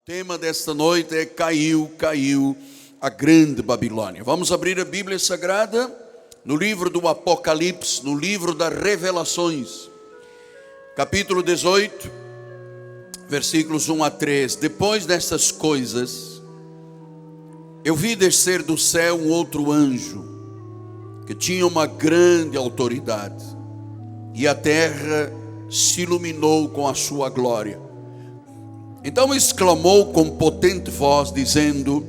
tema desta noite é caiu a grande Babilônia. Vamos abrir a Bíblia Sagrada no livro do Apocalipse, no livro das Revelações, capítulo 18, versículos 1 a 3. Depois destas coisas, eu vi descer do céu um outro anjo, que tinha uma grande autoridade, e a terra se iluminou com a sua glória. Então exclamou com potente voz, dizendo: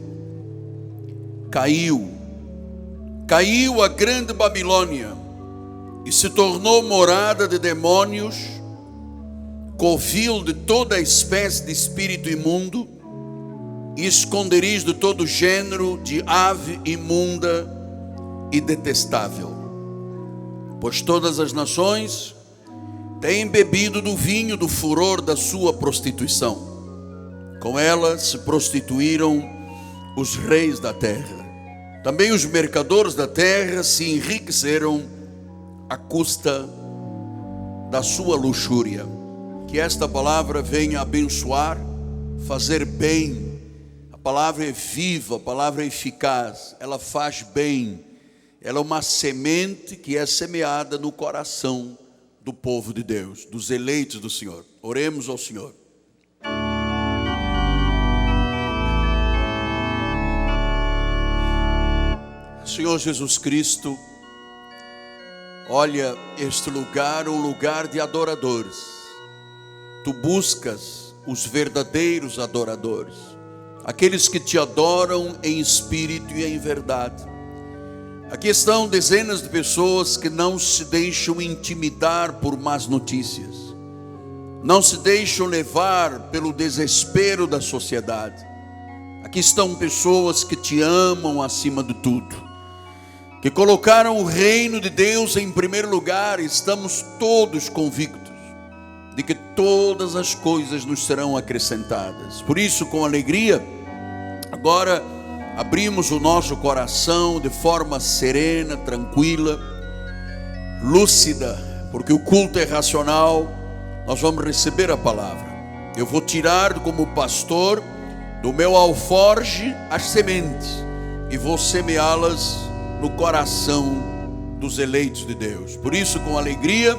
caiu a grande Babilônia, e se tornou morada de demônios, covil de toda espécie de espírito imundo, e esconderijo de todo gênero de ave imunda e detestável. Pois todas as nações têm bebido do vinho do furor da sua prostituição. Com ela se prostituíram os reis da terra. Também os mercadores da terra se enriqueceram à custa da sua luxúria. Que esta palavra venha abençoar, fazer bem. A palavra é viva, a palavra é eficaz, ela faz bem. Ela é uma semente que é semeada no coração do povo de Deus, dos eleitos do Senhor. Oremos ao Senhor. Senhor Jesus Cristo, olha este lugar, um lugar de adoradores. Tu buscas os verdadeiros adoradores, aqueles que te adoram em espírito e em verdade. Aqui estão dezenas de pessoas que não se deixam intimidar por más notícias, não se deixam levar pelo desespero da sociedade. Aqui estão pessoas que te amam acima de tudo, que colocaram o reino de Deus em primeiro lugar. Estamos todos convictos de que todas as coisas nos serão acrescentadas. Por isso, com alegria, agora abrimos o nosso coração de forma serena, tranquila, lúcida, porque o culto é racional. Nós vamos receber a palavra. Eu vou tirar como pastor do meu alforje as sementes e vou semeá-las no coração dos eleitos de Deus. Por isso, com alegria,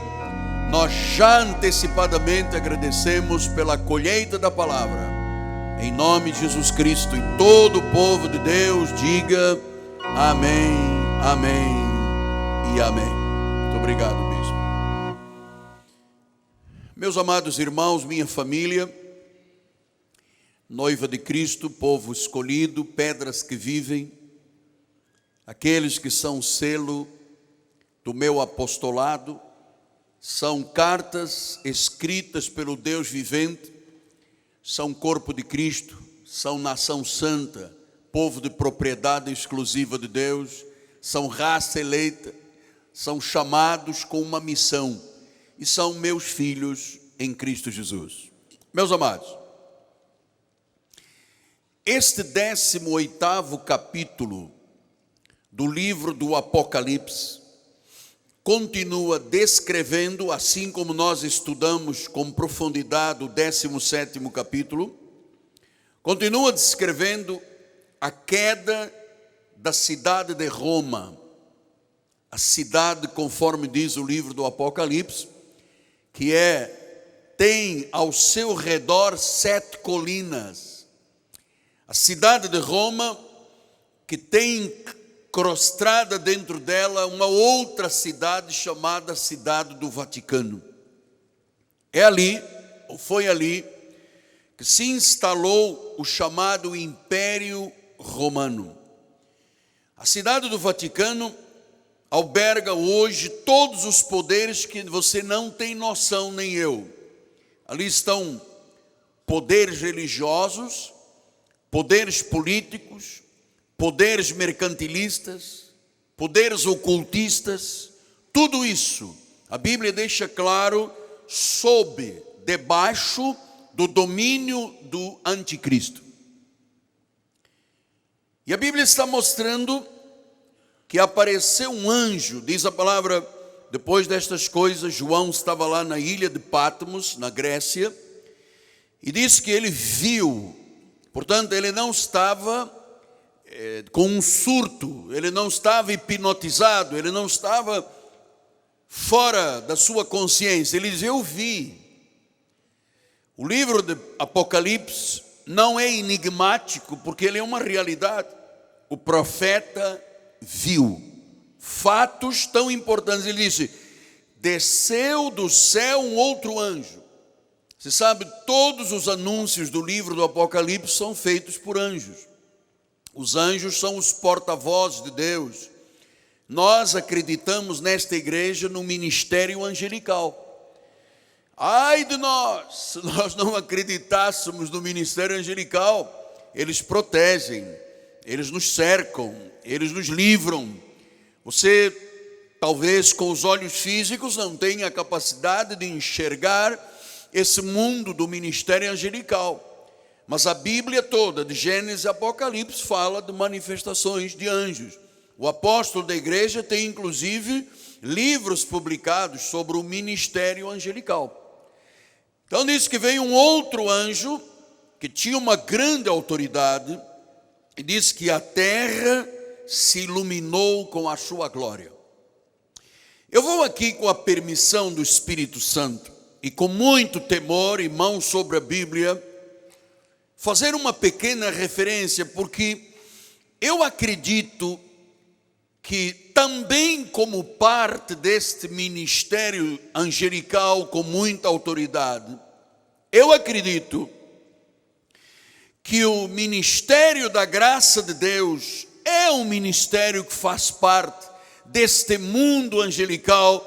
nós já antecipadamente agradecemos pela colheita da palavra, em nome de Jesus Cristo. E todo o povo de Deus diga amém, amém e amém. Muito obrigado, bispo. Meus amados irmãos, minha família, noiva de Cristo, povo escolhido, pedras que vivem, aqueles que são selo do meu apostolado, são cartas escritas pelo Deus vivente, são corpo de Cristo, são nação santa, povo de propriedade exclusiva de Deus, são raça eleita, são chamados com uma missão e são meus filhos em Cristo Jesus. Meus amados, este 18º capítulo do livro do Apocalipse continua descrevendo, assim como nós estudamos com profundidade o 17º capítulo, continua descrevendo a queda da cidade de Roma, a cidade, conforme diz o livro do Apocalipse, que tem ao seu redor 7 colinas. A cidade de Roma, que tem prostrada dentro dela uma outra cidade chamada Cidade do Vaticano. É ali, ou foi ali, que se instalou o chamado Império Romano. A Cidade do Vaticano alberga hoje todos os poderes que você não tem noção, nem eu. Ali estão poderes religiosos, poderes políticos, poderes mercantilistas, poderes ocultistas, tudo isso a Bíblia deixa claro, debaixo do domínio do anticristo. E a Bíblia está mostrando que apareceu um anjo, diz a palavra, depois destas coisas, João estava lá na ilha de Patmos, na Grécia, e diz que ele viu Portanto, ele não estava com um surto, ele não estava hipnotizado, ele não estava fora da sua consciência. Ele diz: eu vi. O livro de Apocalipse não é enigmático, porque ele é uma realidade. O profeta viu fatos tão importantes. Ele disse: desceu do céu um outro anjo. Você sabe, todos os anúncios do livro do Apocalipse são feitos por anjos. Os anjos são os porta-vozes de Deus. Nós acreditamos nesta igreja no ministério angelical. Ai de nós, se nós não acreditássemos no ministério angelical. Eles protegem, eles nos cercam, eles nos livram. Você, talvez com os olhos físicos, não tenha a capacidade de enxergar esse mundo do ministério angelical. Mas a Bíblia toda, de Gênesis a Apocalipse, fala de manifestações de anjos. O apóstolo da igreja tem inclusive livros publicados sobre o ministério angelical. Então diz que veio um outro anjo que tinha uma grande autoridade e diz que a terra se iluminou com a sua glória. Eu vou aqui, com a permissão do Espírito Santo e com muito temor e mão sobre a Bíblia, fazer uma pequena referência, porque eu acredito que também, como parte deste ministério angelical com muita autoridade, eu acredito que o ministério da graça de Deus é um ministério que faz parte deste mundo angelical,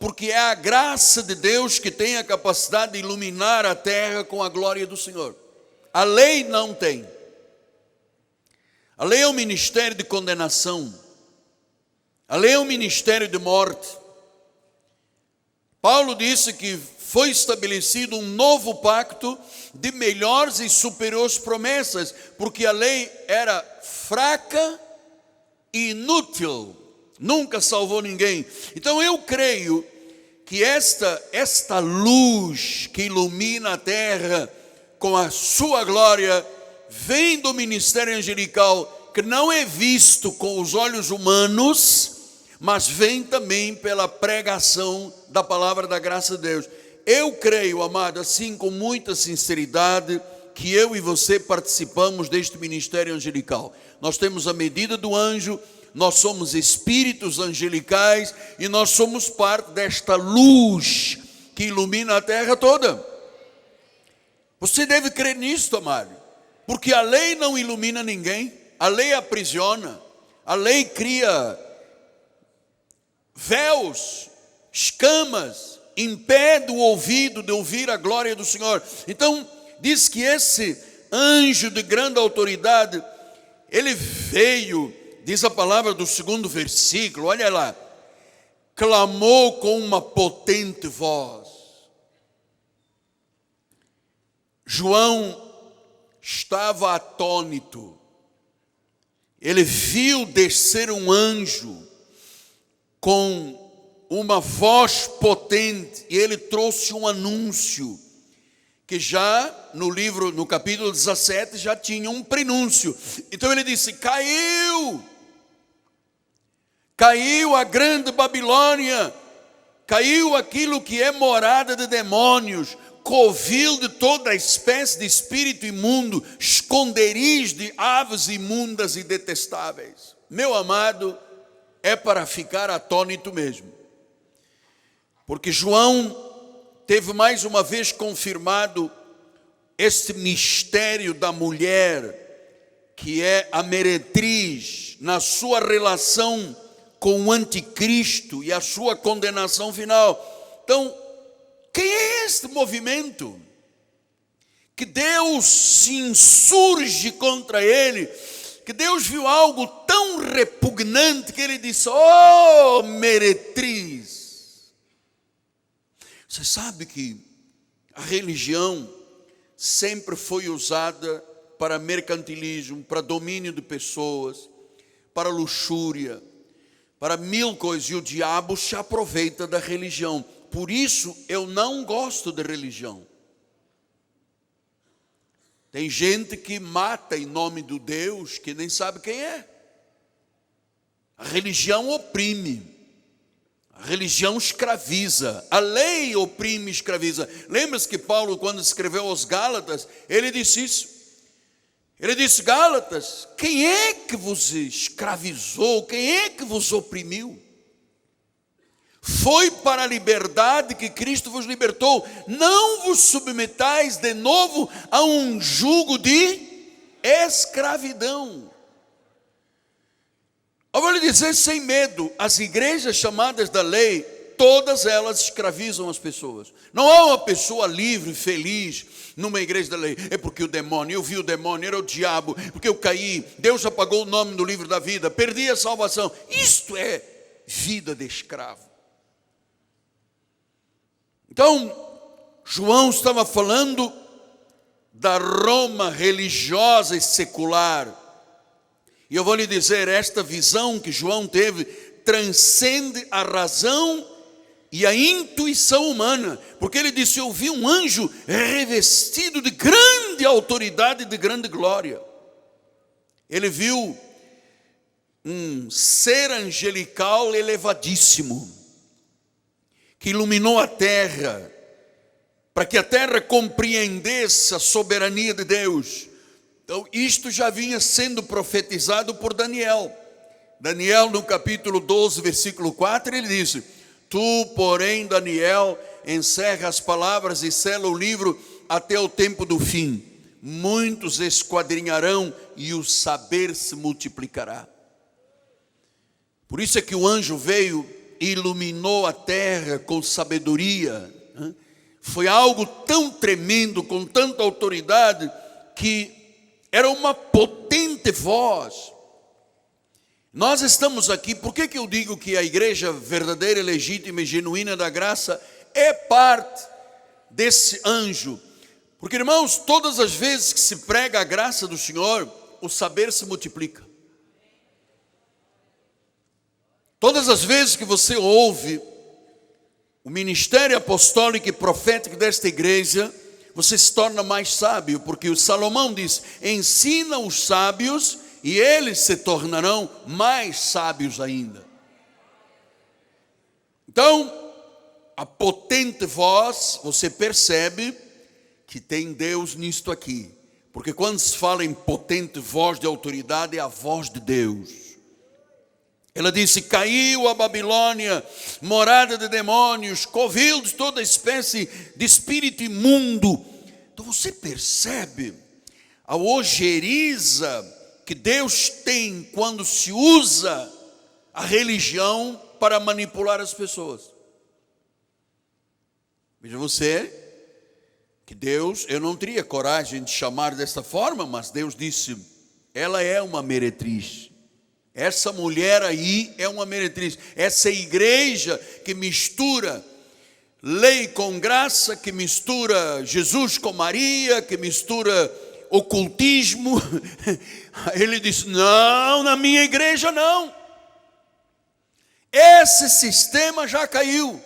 porque é a graça de Deus que tem a capacidade de iluminar a terra com a glória do Senhor. A lei não tem. A lei é um ministério de condenação. A lei é um ministério de morte. Paulo disse que foi estabelecido um novo pacto de melhores e superiores promessas, porque a lei era fraca e inútil, nunca salvou ninguém. Então eu creio que esta luz que ilumina a terra com a sua glória vem do ministério angelical, que não é visto com os olhos humanos, mas vem também pela pregação da palavra da graça de Deus. Eu creio, amado, assim com muita sinceridade, que eu e você participamos deste ministério angelical. Nós temos a medida do anjo, nós somos espíritos angelicais e nós somos parte desta luz que ilumina a terra toda. Você deve crer nisso, amado, porque a lei não ilumina ninguém, a lei aprisiona, a lei cria véus, escamas, impede o ouvido de ouvir a glória do Senhor. Então, diz que esse anjo de grande autoridade, ele veio, diz a palavra do segundo versículo, olha lá, clamou com uma potente voz. João estava atônito. Ele viu descer um anjo com uma voz potente, e ele trouxe um anúncio, que já no capítulo 17, já tinha um prenúncio. Então ele disse: caiu a grande Babilônia, caiu aquilo que é morada de demônios, covil de toda espécie de espírito imundo, esconderijo de aves imundas e detestáveis. Meu amado, é para ficar atônito mesmo, porque João teve mais uma vez confirmado este mistério da mulher, que é a meretriz, na sua relação com o anticristo e a sua condenação final. Então, quem é este movimento que Deus se insurge contra ele, que Deus viu algo tão repugnante que ele disse: oh, meretriz. Você sabe que a religião sempre foi usada para mercantilismo, para domínio de pessoas, para luxúria, para mil coisas, e o diabo se aproveita da religião. Por isso eu não gosto de religião. Tem gente que mata em nome do Deus que nem sabe quem é. A religião oprime. A religião escraviza. A lei oprime e escraviza. Lembra-se que Paulo, quando escreveu aos Gálatas, ele disse isso. Ele disse: Gálatas, quem é que vos escravizou? Quem é que vos oprimiu? Foi para a liberdade que Cristo vos libertou. Não vos submetais de novo a um jugo de escravidão. Eu vou lhe dizer sem medo, as igrejas chamadas da lei, todas elas escravizam as pessoas. Não há uma pessoa livre, feliz, numa igreja da lei. É porque o demônio, eu vi o demônio, era o diabo, porque eu caí, Deus apagou o nome do livro da vida, perdi a salvação. Isto é vida de escravo. Então, João estava falando da Roma religiosa e secular. E eu vou lhe dizer, esta visão que João teve transcende a razão e a intuição humana, porque ele disse: eu vi um anjo revestido de grande autoridade e de grande glória. Ele viu um ser angelical elevadíssimo, que iluminou a terra, para que a terra compreendesse a soberania de Deus. Então, isto já vinha sendo profetizado por Daniel. Daniel, no capítulo 12, versículo 4, ele disse: tu, porém, Daniel, encerra as palavras e sela o livro até o tempo do fim. Muitos esquadrinharão e o saber se multiplicará. Por isso é que o anjo veio e iluminou a terra com sabedoria. Foi algo tão tremendo, com tanta autoridade, que era uma potente voz. Nós estamos aqui, por que eu digo que a igreja verdadeira, legítima e genuína da graça é parte desse anjo? Porque, irmãos, todas as vezes que se prega a graça do Senhor, o saber se multiplica. Todas as vezes que você ouve o ministério apostólico e profético desta igreja, você se torna mais sábio, porque o Salomão diz: ensina os sábios e eles se tornarão mais sábios ainda. Então, a potente voz, você percebe que tem Deus nisto aqui, porque quando se fala em potente voz de autoridade, é a voz de Deus. Ela disse: caiu a Babilônia, morada de demônios, covil de toda espécie de espírito imundo. Então você percebe a ojeriza que Deus tem quando se usa a religião para manipular as pessoas. Veja você, que Deus, eu não teria coragem de chamar desta forma, mas Deus disse: ela é uma meretriz. Essa mulher aí é uma meretriz. Essa igreja que mistura lei com graça, que mistura Jesus com Maria, que mistura ocultismo. Ele disse: não, na minha igreja não. Esse sistema já caiu,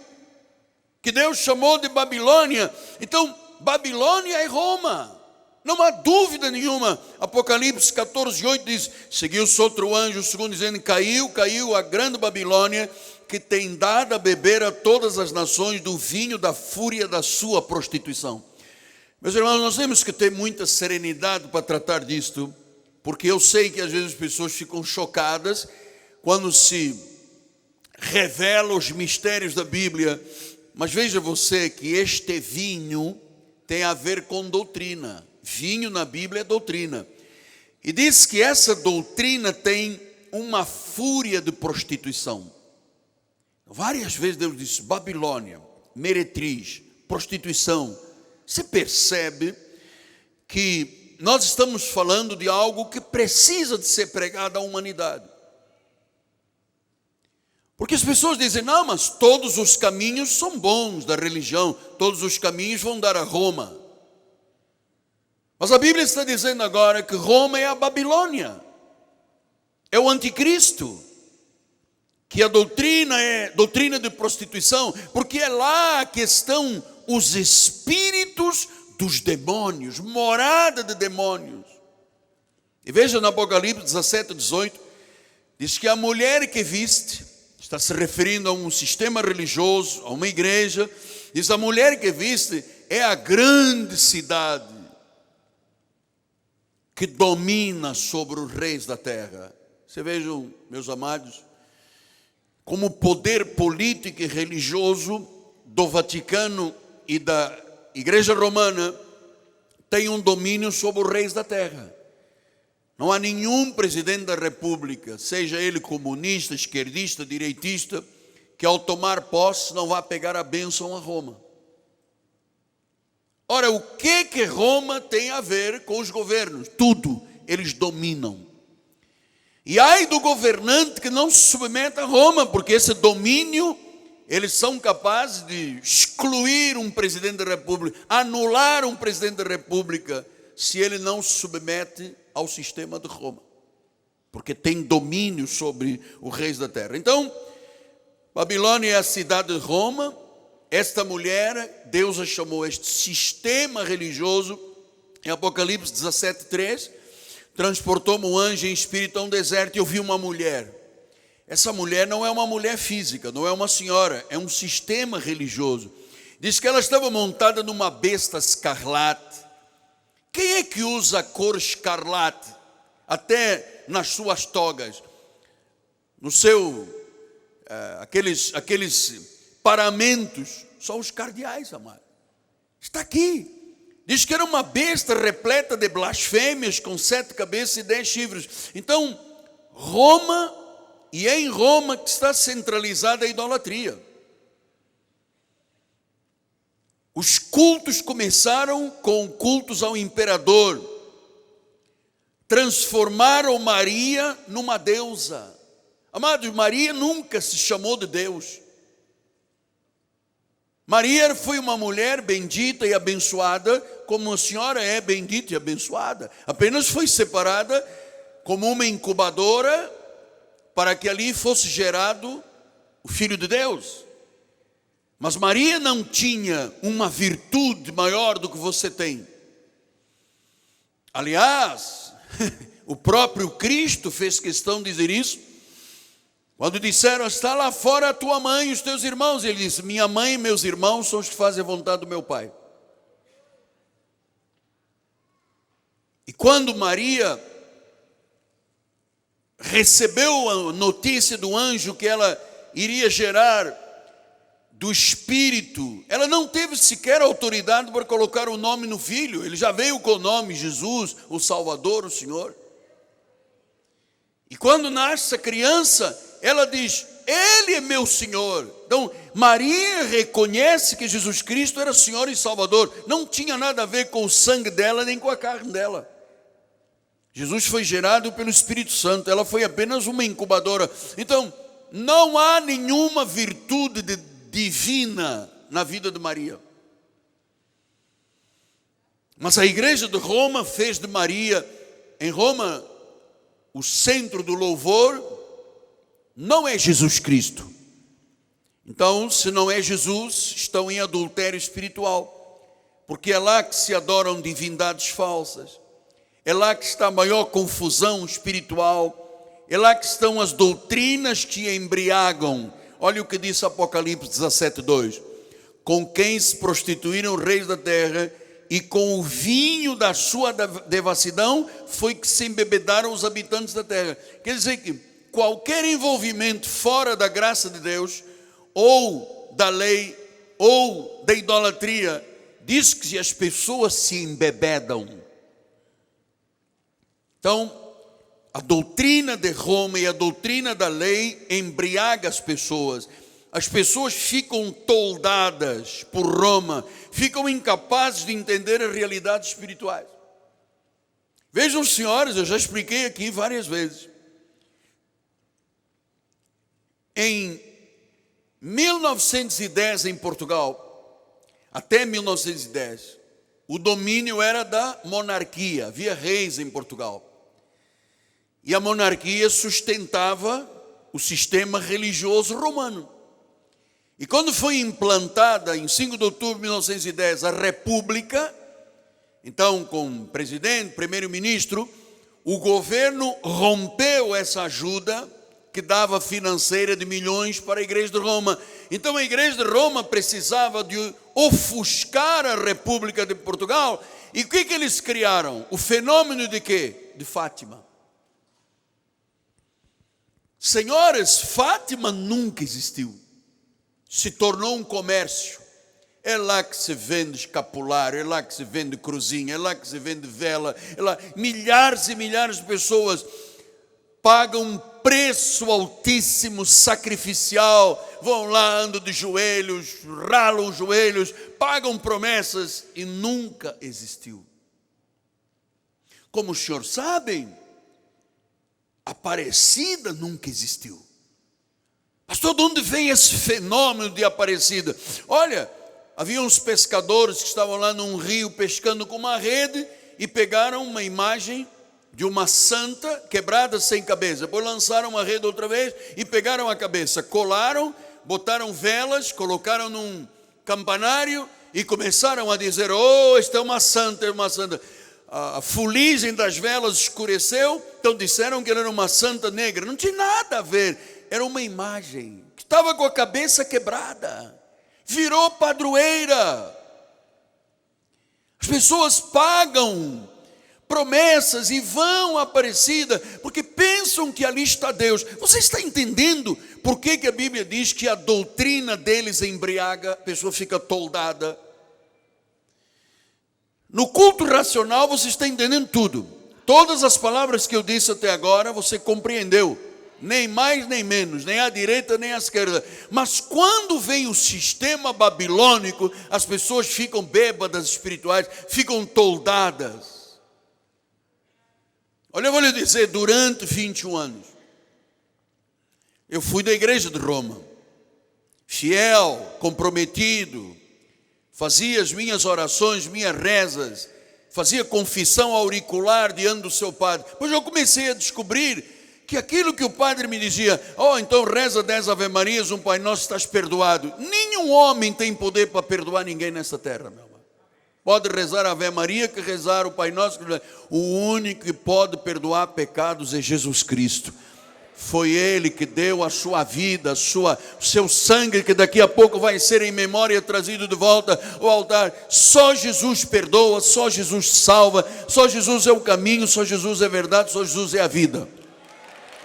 que Deus chamou de Babilônia. Então, Babilônia é Roma. Não há dúvida nenhuma. Apocalipse 14:8 diz: seguiu-se outro anjo, segundo dizendo: caiu a grande Babilônia, que tem dado a beber a todas as nações do vinho da fúria da sua prostituição. Meus irmãos, nós temos que ter muita serenidade para tratar disto, porque eu sei que às vezes as pessoas ficam chocadas quando se revela os mistérios da Bíblia. Mas veja você que este vinho tem a ver com doutrina. Vinho na Bíblia é doutrina. E diz que essa doutrina tem uma fúria de prostituição. Várias vezes Deus disse: Babilônia, meretriz, prostituição. Você percebe que nós estamos falando de algo que precisa de ser pregado à humanidade. Porque as pessoas dizem: não, mas todos os caminhos são bons da religião, todos os caminhos vão dar a Roma. Mas a Bíblia está dizendo agora que Roma é a Babilônia, é o anticristo, que a doutrina é doutrina de prostituição, porque é lá que estão os espíritos dos demônios, morada de demônios. E veja no Apocalipse 17, 18, diz que a mulher que viste, está se referindo a um sistema religioso, a uma igreja, diz: a mulher que viste é a grande cidade que domina sobre os reis da terra. Você vejam, meus amados, como o poder político e religioso do Vaticano e da Igreja Romana tem um domínio sobre os reis da terra. Não há nenhum presidente da República, seja ele comunista, esquerdista, direitista, que ao tomar posse não vá pegar a bênção a Roma. Ora, o que Roma tem a ver com os governos? Tudo, eles dominam. E ai do governante que não se submete a Roma, porque esse domínio, eles são capazes de excluir um presidente da República, anular um presidente da República, se ele não se submete ao sistema de Roma, porque tem domínio sobre os reis da terra. Então, Babilônia é a cidade de Roma. Esta mulher, Deus a chamou, este sistema religioso, em Apocalipse 17, 3, transportou-me um anjo em espírito a um deserto e eu vi uma mulher. Essa mulher não é uma mulher física, não é uma senhora, é um sistema religioso. Diz que ela estava montada numa besta escarlate. Quem é que usa a cor escarlate até nas suas togas? No seu, aqueles paramentos, são os cardeais, amado. Está aqui. Diz que era uma besta repleta de blasfêmias, com 7 cabeças e 10 chifres. Então, Roma, e é em Roma que está centralizada a idolatria. Os cultos começaram com cultos ao imperador. Transformaram Maria numa deusa. Amados, Maria nunca se chamou de Deus. Maria foi uma mulher bendita e abençoada, como a senhora é bendita e abençoada. Apenas foi separada como uma incubadora para que ali fosse gerado o Filho de Deus. Mas Maria não tinha uma virtude maior do que você tem. Aliás, o próprio Cristo fez questão de dizer isso. Quando disseram: está lá fora a tua mãe e os teus irmãos, ele disse: minha mãe e meus irmãos são os que fazem a vontade do meu Pai. E quando Maria recebeu a notícia do anjo que ela iria gerar do Espírito, ela não teve sequer autoridade para colocar o nome no filho. Ele já veio com o nome Jesus, o Salvador, o Senhor. E quando nasce a criança, ela diz: Ele é meu Senhor. Então, Maria reconhece que Jesus Cristo era Senhor e Salvador. Não tinha nada a ver com o sangue dela, nem com a carne dela. Jesus foi gerado pelo Espírito Santo. Ela foi apenas uma incubadora. Então, não há nenhuma virtude divina na vida de Maria. Mas a igreja de Roma fez de Maria, em Roma, o centro do louvor não é Jesus Cristo. Então, se não é Jesus, estão em adultério espiritual, porque é lá que se adoram divindades falsas, é lá que está a maior confusão espiritual, é lá que estão as doutrinas que embriagam. Olha o que diz Apocalipse 17, 2. Com quem se prostituíram os reis da terra, e com o vinho da sua devassidão foi que se embebedaram os habitantes da terra. Quer dizer que qualquer envolvimento fora da graça de Deus, ou da lei, ou da idolatria, diz que as pessoas se embebedam. Então, a doutrina de Roma e a doutrina da lei embriaga as pessoas. As pessoas ficam toldadas por Roma, ficam incapazes de entender as realidades espirituais. Vejam, senhores, eu já expliquei aqui várias vezes. Em 1910, em Portugal, até 1910, o domínio era da monarquia, havia reis em Portugal. E a monarquia sustentava o sistema religioso romano. E quando foi implantada, em 5 de outubro de 1910, a República, Então, com o presidente, primeiro-ministro, o governo rompeu essa ajuda que dava financeira de milhões para a igreja de Roma. Então a igreja de Roma precisava de ofuscar a República de Portugal. E o que eles criaram? O fenômeno de quê? De Fátima. Senhores, Fátima nunca existiu. Se tornou um comércio. É lá que se vende escapulário, é lá que se vende cruzinha, é lá que se vende vela, é lá. Milhares e milhares de pessoas pagam um preço altíssimo, sacrificial, vão lá, andam de joelhos, ralam os joelhos, pagam promessas e nunca existiu. Como os senhores sabem, Aparecida nunca existiu. Pastor, de onde vem esse fenômeno de Aparecida? Olha, havia uns pescadores que estavam lá num rio pescando com uma rede e pegaram uma imagem de uma santa quebrada sem cabeça. Depois lançaram uma rede outra vez e pegaram a cabeça, colaram, botaram velas, colocaram num campanário e começaram a dizer: oh, esta é uma santa, é uma santa. A fuligem das velas escureceu, então disseram que ela era uma santa negra. Não tinha nada a ver, era uma imagem que estava com a cabeça quebrada, virou padroeira. As pessoas pagam promessas e vão à Aparecida, porque pensam que ali está Deus. Você está entendendo por que a Bíblia diz que a doutrina deles embriaga, a pessoa fica toldada? No culto racional você está entendendo tudo. Todas as palavras que eu disse até agora você compreendeu, nem mais nem menos, nem à direita nem à esquerda. Mas quando vem o sistema babilônico, as pessoas ficam bêbadas espirituais, ficam toldadas. Olha, eu vou lhe dizer, durante 21 anos, eu fui da igreja de Roma, fiel, comprometido, fazia as minhas orações, minhas rezas, fazia confissão auricular diante do seu padre. Pois eu comecei a descobrir que aquilo que o padre me dizia: oh, então reza 10 Ave Marias, um Pai Nosso, estás perdoado. Nenhum homem tem poder para perdoar ninguém nessa terra, meu irmão. Pode rezar a Ave Maria que rezar o Pai Nosso. O único que pode perdoar pecados é Jesus Cristo. Foi Ele que deu a sua vida, o seu sangue, que daqui a pouco vai ser em memória trazido de volta ao altar. Só Jesus perdoa, só Jesus salva, só Jesus é o caminho, só Jesus é a verdade, só Jesus é a vida.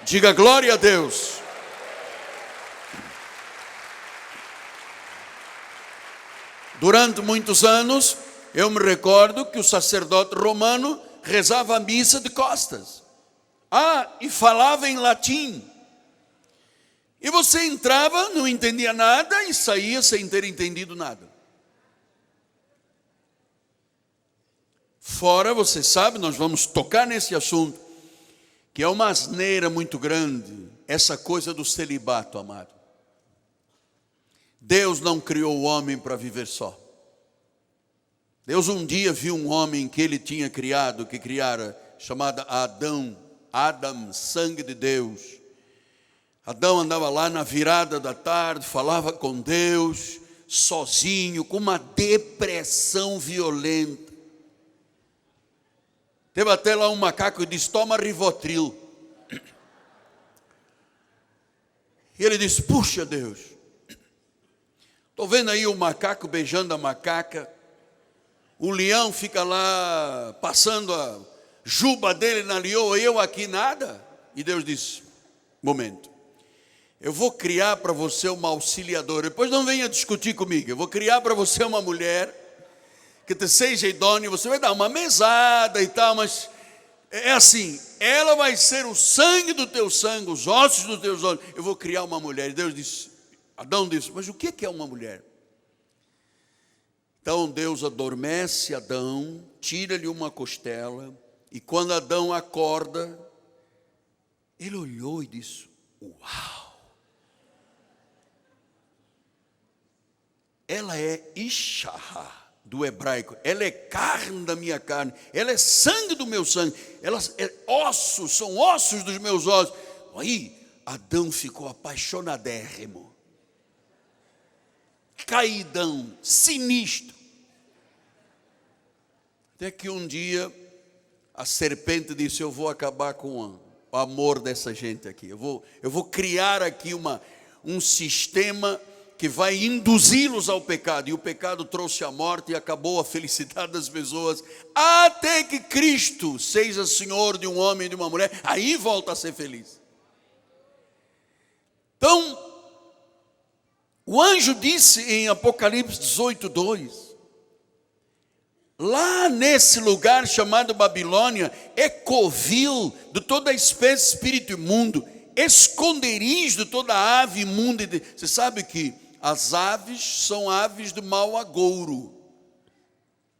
Diga glória a Deus. Durante muitos anos, eu me recordo que o sacerdote romano rezava a missa de costas. E falava em latim. E você entrava, não entendia nada e saía sem ter entendido nada. Fora, você sabe, nós vamos tocar nesse assunto, que é uma asneira muito grande, essa coisa do celibato, amado. Deus não criou o homem para viver só. Deus um dia viu um homem que ele tinha criado, que criara, chamado Adão, sangue de Deus. Adão andava lá na virada da tarde, falava com Deus, sozinho, com uma depressão violenta. Teve até lá um macaco que disse: toma Rivotril. E ele disse: puxa Deus, estou vendo aí o macaco beijando a macaca, o leão fica lá passando a juba dele na leoa, eu aqui nada. E Deus disse: momento, eu vou criar para você uma auxiliadora, depois não venha discutir comigo, eu vou criar para você uma mulher que te seja idônea, você vai dar uma mesada e tal, mas é assim, ela vai ser o sangue do teu sangue, os ossos dos teus ossos, eu vou criar uma mulher. E Deus disse, Adão disse: mas o que é uma mulher? Então Deus adormece Adão, tira-lhe uma costela, e quando Adão acorda, ele olhou e disse: uau! Ela é Isha do hebraico, ela é carne da minha carne, ela é sangue do meu sangue, ela é ossos, são ossos dos meus ossos. Aí Adão ficou apaixonadérrimo, caidão, sinistro. Até que um dia a serpente disse: eu vou acabar com o amor dessa gente aqui. Eu vou criar aqui um sistema que vai induzi-los ao pecado. E o pecado trouxe a morte e acabou a felicidade das pessoas. Até que Cristo seja Senhor de um homem e de uma mulher, aí volta a ser feliz. Então, o anjo disse em Apocalipse 18:2, lá nesse lugar chamado Babilônia, é covil de toda espécie, espírito imundo, esconderijo de toda ave imunda. Você sabe que as aves são aves de mau agouro.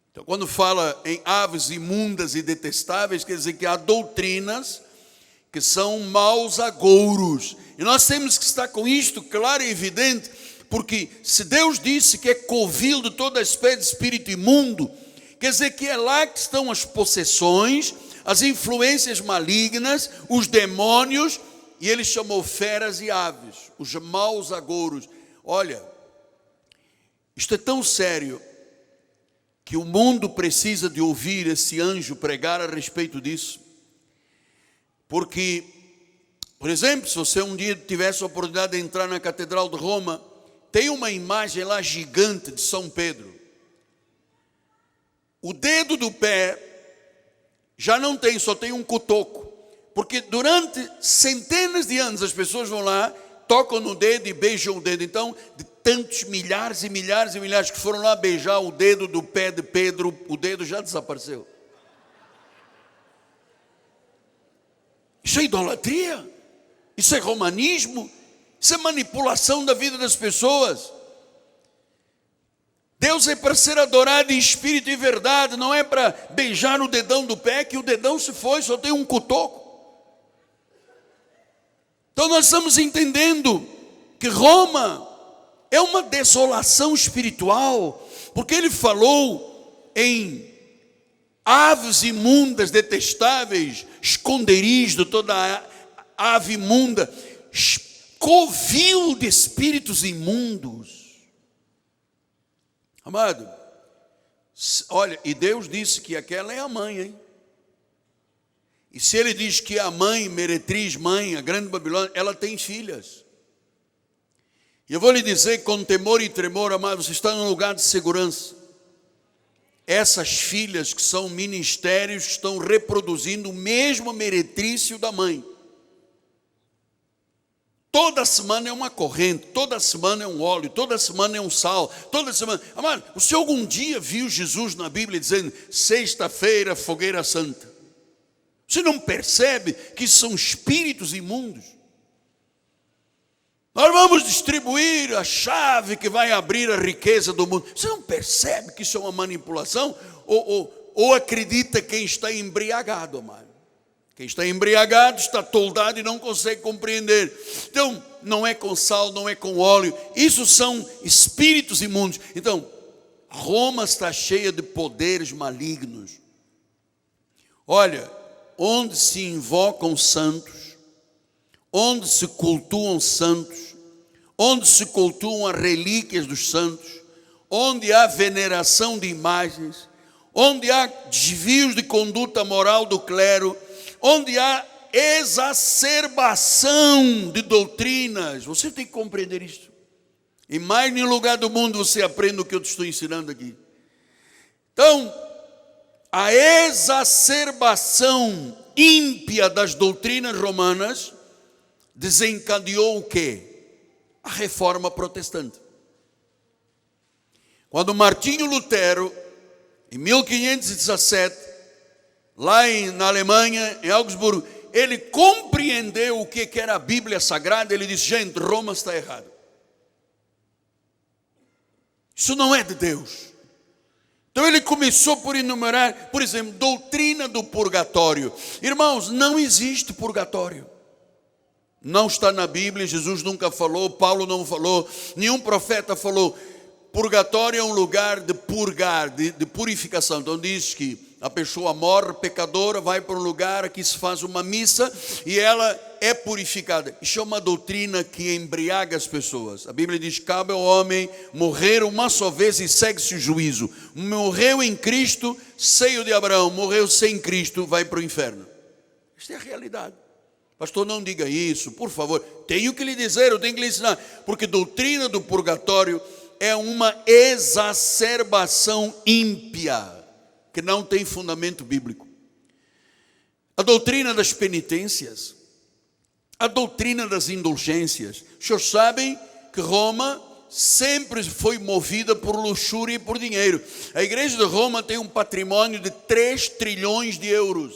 Então, quando fala em aves imundas e detestáveis, quer dizer que há doutrinas que são maus agouros. E nós temos que estar com isto claro e evidente, porque se Deus disse que é covil de toda espécie de espírito imundo, quer dizer que é lá que estão as possessões, as influências malignas, os demônios, e ele chamou feras e aves, os maus agouros. Olha, isto é tão sério que o mundo precisa de ouvir esse anjo pregar a respeito disso. Porque, por exemplo, se você um dia tivesse a oportunidade de entrar na Catedral de Roma, tem uma imagem lá gigante de São Pedro. O dedo do pé já não tem, só tem um cotoco. Porque durante centenas de anos as pessoas vão lá, tocam no dedo e beijam o dedo. Então, de tantos milhares e milhares e milhares que foram lá beijar o dedo do pé de Pedro, o dedo já desapareceu. Isso é idolatria, isso é romanismo, isso é manipulação da vida das pessoas. Deus é para ser adorado em espírito e verdade, não é para beijar o dedão do pé, que o dedão se foi, só tem um cotoco. Então nós estamos entendendo que Roma é uma desolação espiritual, porque ele falou em aves imundas, detestáveis, esconderijos de toda ave imunda, covil de espíritos imundos. Amado, olha, e Deus disse que aquela é a mãe, hein? E se ele diz que a mãe, meretriz, mãe, a grande Babilônia, ela tem filhas. E eu vou lhe dizer com temor e tremor, amado, você está num lugar de segurança. Essas filhas que são ministérios que estão reproduzindo o mesmo meretrício da mãe. Toda semana é uma corrente, toda semana é um óleo, toda semana é um sal, toda semana. Amado, você algum dia viu Jesus na Bíblia dizendo, sexta-feira, fogueira santa? Você não percebe que são espíritos imundos? Nós vamos distribuir a chave que vai abrir a riqueza do mundo. Você não percebe que isso é uma manipulação? Ou acredita quem está embriagado, amado? Quem está embriagado está toldado e não consegue compreender. Então, não é com sal, não é com óleo. Isso são espíritos imundos. Então, Roma está cheia de poderes malignos. Olha, onde se invocam santos, onde se cultuam santos, onde se cultuam as relíquias dos santos, onde há veneração de imagens, onde há desvios de conduta moral do clero, onde há exacerbação de doutrinas. Você tem que compreender isso. Em mais nenhum lugar do mundo você aprende o que eu te estou ensinando aqui. Então, a exacerbação ímpia das doutrinas romanas desencadeou o quê? A reforma protestante. Quando Martinho Lutero, em 1517, lá na Alemanha, em Augsburgo, ele compreendeu o que era a Bíblia Sagrada. Ele disse, gente, Roma está errada. Isso não é de Deus. Então ele começou por enumerar, por exemplo, doutrina do purgatório. Irmãos, não existe purgatório. Não está na Bíblia, Jesus nunca falou, Paulo não falou, nenhum profeta falou. Purgatório é um lugar de purgar, de purificação. Então diz que A pessoa morre pecadora, vai para um lugar, aqui se faz uma missa e ela é purificada. Isso é uma doutrina que embriaga as pessoas. A Bíblia diz: cabe ao homem morrer uma só vez e segue-se o juízo. Morreu em Cristo, seio de Abraão. Morreu sem Cristo, vai para o inferno. Esta é a realidade. Pastor, não diga isso, por favor. Tenho que lhe dizer, eu tenho que lhe ensinar. Porque doutrina do purgatório é uma exacerbação ímpia, que não tem fundamento bíblico. A doutrina das penitências, a doutrina das indulgências. Os senhores sabem que Roma sempre foi movida por luxúria e por dinheiro. A igreja de Roma tem um patrimônio de 3 trilhões de euros.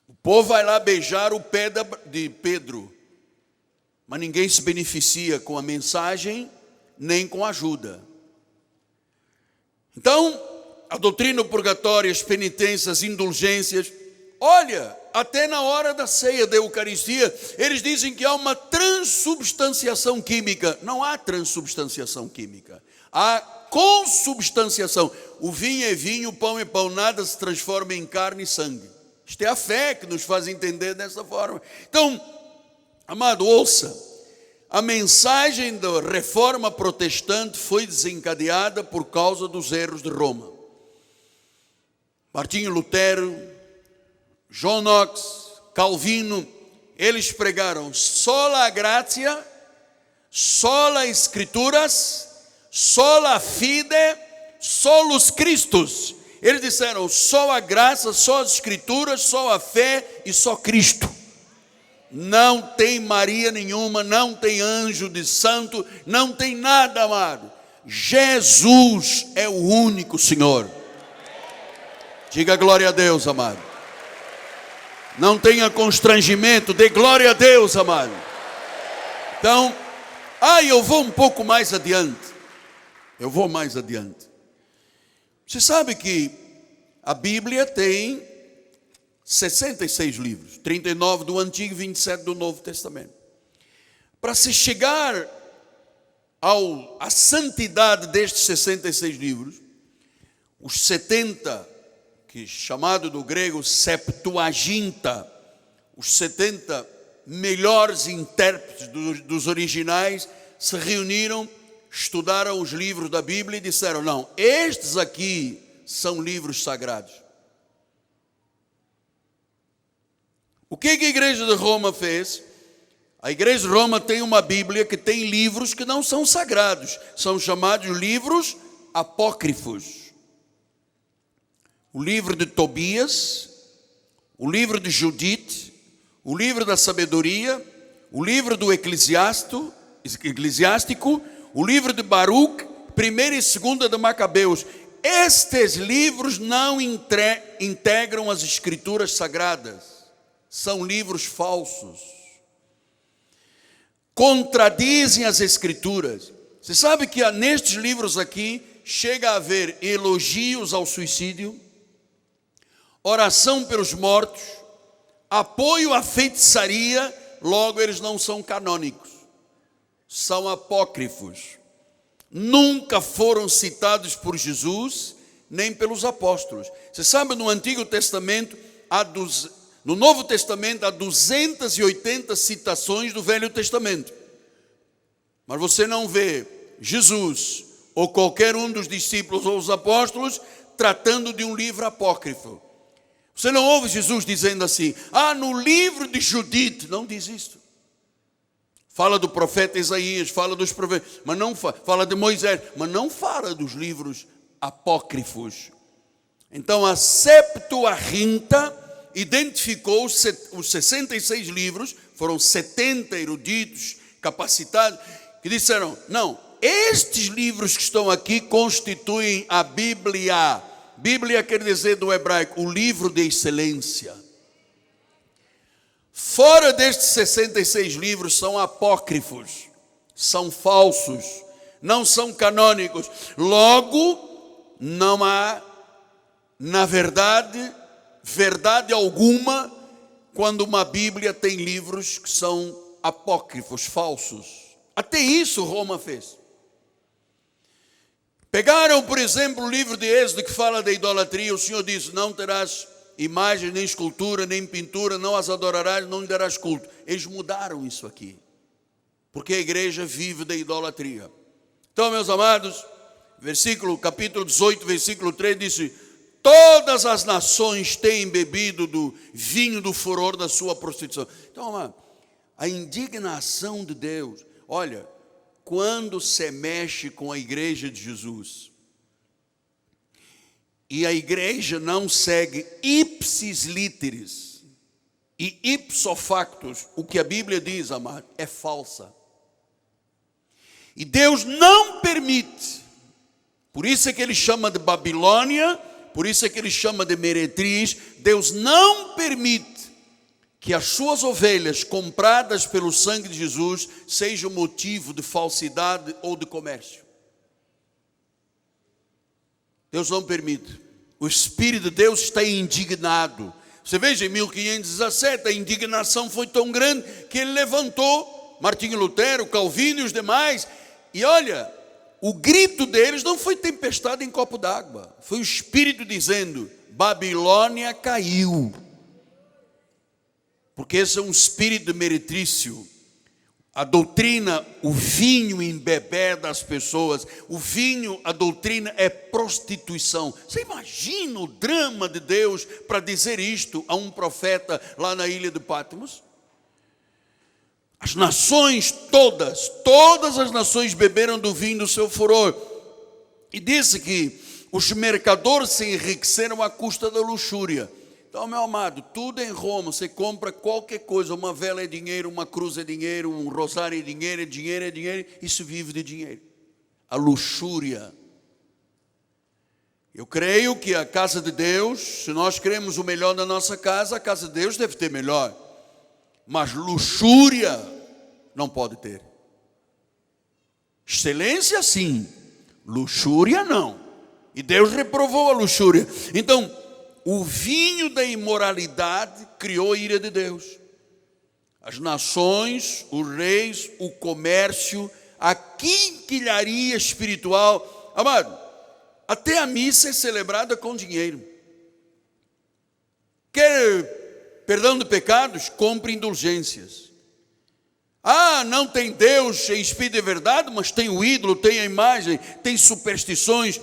O povo vai lá beijar o pé de Pedro, mas ninguém se beneficia com a mensagem, nem com a ajuda. Então, a doutrina do purgatório, as penitências, as indulgências, olha, até na hora da ceia da Eucaristia, eles dizem que há uma transubstanciação química. Não há transubstanciação química, há consubstanciação. O vinho é vinho, o pão é pão, nada se transforma em carne e sangue. Isto é a fé que nos faz entender dessa forma. Então, amado, ouça. A mensagem da reforma protestante foi desencadeada por causa dos erros de Roma. Martinho Lutero, John Knox, Calvino, eles pregaram sola gratia, sola escrituras, sola fide, solus Christus. Eles disseram só a graça, só as escrituras, só a fé e só Cristo. Não tem Maria nenhuma, não tem anjo de santo, não tem nada, amado. Jesus é o único Senhor. Diga glória a Deus, amado. Não tenha constrangimento, dê glória a Deus, amado. Então, eu vou um pouco mais adiante. Você sabe que a Bíblia tem 66 livros, 39 do Antigo e 27 do Novo Testamento. Para se chegar à santidade destes 66 livros, os 70, que é chamado do grego Septuaginta, os 70 melhores intérpretes dos originais, se reuniram, estudaram os livros da Bíblia e disseram: não, estes aqui são livros sagrados. O que a igreja de Roma fez? A igreja de Roma tem uma Bíblia que tem livros que não são sagrados, são chamados livros apócrifos. O livro de Tobias, o livro de Judite, o livro da sabedoria, o livro do eclesiástico, o livro de Baruch, 1ª e 2ª de Macabeus. Estes livros não integram as escrituras sagradas. São livros falsos, contradizem as escrituras. Você sabe que nestes livros aqui chega a haver elogios ao suicídio, oração pelos mortos, apoio à feitiçaria. Logo, eles não são canônicos, são apócrifos. Nunca foram citados por Jesus, nem pelos apóstolos. Você sabe, no Antigo Testamento no Novo Testamento há 280 citações do Velho Testamento. Mas você não vê Jesus ou qualquer um dos discípulos ou os apóstolos tratando de um livro apócrifo. Você não ouve Jesus dizendo assim: no livro de Judite. Não diz isso. Fala do profeta Isaías, fala dos profetas, mas não fala de Moisés, mas não fala dos livros apócrifos. Então a Septuaginta identificou os 66 livros, foram 70 eruditos, capacitados, que disseram: não, estes livros que estão aqui constituem a Bíblia. Bíblia quer dizer do hebraico, o livro de excelência. Fora destes 66 livros são apócrifos, são falsos, não são canônicos. Logo, não há, na verdade alguma, quando uma Bíblia tem livros que são apócrifos, falsos. Até isso Roma fez. Pegaram, por exemplo, o livro de Êxodo que fala da idolatria. O Senhor diz: não terás imagem, nem escultura, nem pintura, não as adorarás, não lhe darás culto. Eles mudaram isso aqui, porque a igreja vive da idolatria. Então, meus amados, capítulo 18, versículo 3, diz: todas as nações têm bebido do vinho do furor da sua prostituição. Então, amado, a indignação de Deus, olha, quando se mexe com a igreja de Jesus, e a igreja não segue ipsis literis e ipso factus, o que a Bíblia diz, amado, é falsa. E Deus não permite. Por isso é que ele chama de Babilônia, por isso é que ele chama de meretriz. Deus não permite que as suas ovelhas compradas pelo sangue de Jesus sejam motivo de falsidade ou de comércio. Deus não permite. O Espírito de Deus está indignado. Você veja, em 1517, a indignação foi tão grande que ele levantou Martinho Lutero, Calvino e os demais. E olha, o grito deles não foi tempestade em copo d'água. Foi o Espírito dizendo: Babilônia caiu. Porque esse é um espírito meretrício. A doutrina, o vinho embebeda as pessoas. O vinho, a doutrina é prostituição. Você imagina o drama de Deus para dizer isto a um profeta lá na ilha de Patmos? As nações todas as nações beberam do vinho do seu furor. E disse que os mercadores se enriqueceram à custa da luxúria. Então, meu amado, tudo em Roma, você compra qualquer coisa, uma vela é dinheiro, uma cruz é dinheiro, um rosário é dinheiro, isso vive de dinheiro. A luxúria. Eu creio que a casa de Deus, se nós queremos o melhor da nossa casa, a casa de Deus deve ter melhor. Mas luxúria não pode ter. Excelência sim, luxúria não. E Deus reprovou a luxúria. Então, o vinho da imoralidade criou a ira de Deus. As nações, os reis, o comércio, a quinquilharia espiritual. Amado, até a missa é celebrada com dinheiro. Quer perdão de pecados? Compre indulgências. Ah, não tem Deus em espírito e verdade, mas tem o ídolo, tem a imagem, tem superstições.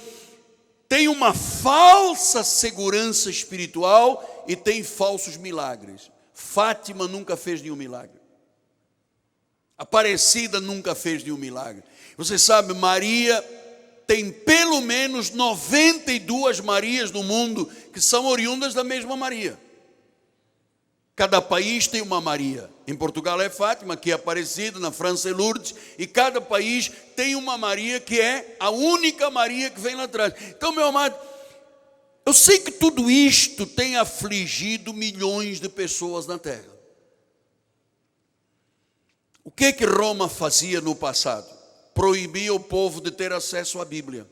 Tem uma falsa segurança espiritual e tem falsos milagres. Fátima nunca fez nenhum milagre. Aparecida nunca fez nenhum milagre. Você sabe, Maria tem pelo menos 92 Marias no mundo que são oriundas da mesma Maria. Cada país tem uma Maria. Em Portugal é Fátima, que é Aparecida, na França é Lourdes, e cada país tem uma Maria que é a única Maria que vem lá atrás. Então, meu amado, eu sei que tudo isto tem afligido milhões de pessoas na terra. O que Roma fazia no passado? Proibia o povo de ter acesso à Bíblia.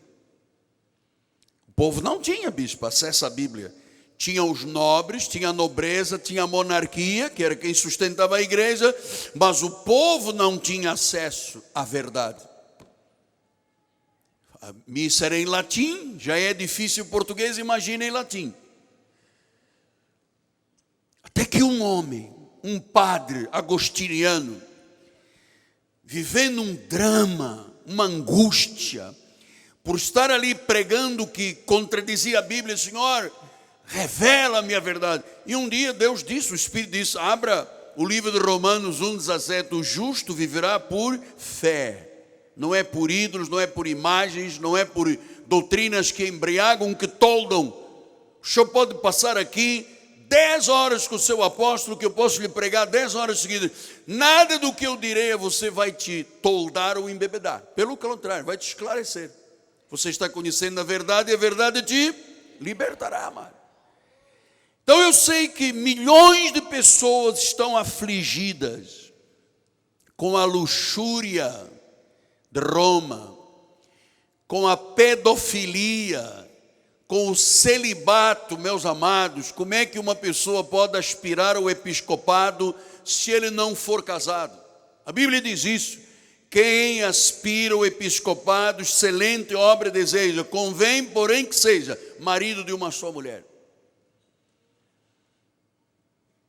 O povo não tinha, bispo, acesso à Bíblia. Tinha os nobres, tinha a nobreza, tinha a monarquia, que era quem sustentava a igreja, mas o povo não tinha acesso à verdade. A missa era em latim, já é difícil o português, imagina em latim. Até que um homem, um padre agostiniano, vivendo um drama, uma angústia, por estar ali pregando que contradizia a Bíblia: Senhor, revela-me a verdade. E um dia Deus disse, o Espírito disse: abra o livro de Romanos 1,17, o justo viverá por fé. Não é por ídolos, não é por imagens, não é por doutrinas que embriagam, que toldam. O senhor pode passar aqui 10 horas com o seu apóstolo, que eu posso lhe pregar 10 horas seguidas. Nada do que eu direi a você vai te toldar ou embebedar. Pelo contrário, vai te esclarecer. Você está conhecendo a verdade e a verdade te libertará, amado. Então eu sei que milhões de pessoas estão afligidas com a luxúria de Roma, com a pedofilia, com o celibato, meus amados. Como é que uma pessoa pode aspirar ao episcopado se ele não for casado? A Bíblia diz isso, Quem aspira ao episcopado, excelente obra deseja, convém, porém, que seja marido de uma só mulher.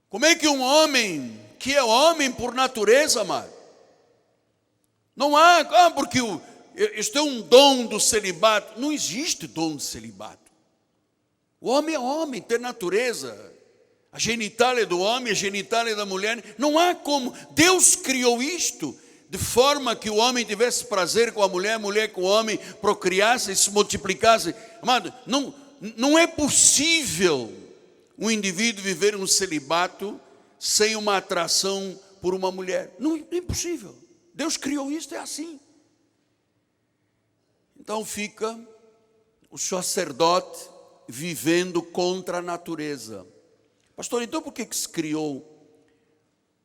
Como é que um homem, que é homem por natureza, amado, não há, porque isto é um dom do celibato. Não existe dom do celibato. O homem é homem, tem natureza. A genitália do homem, a genitália da mulher. Não há como. Deus criou isto de forma que o homem tivesse prazer com a mulher com o homem, procriasse e se multiplicasse. Amado, não é possível um indivíduo viver um celibato sem uma atração por uma mulher. Não é impossível. Deus criou isto, é assim. Então fica o sacerdote vivendo contra a natureza. Pastor, então por que se criou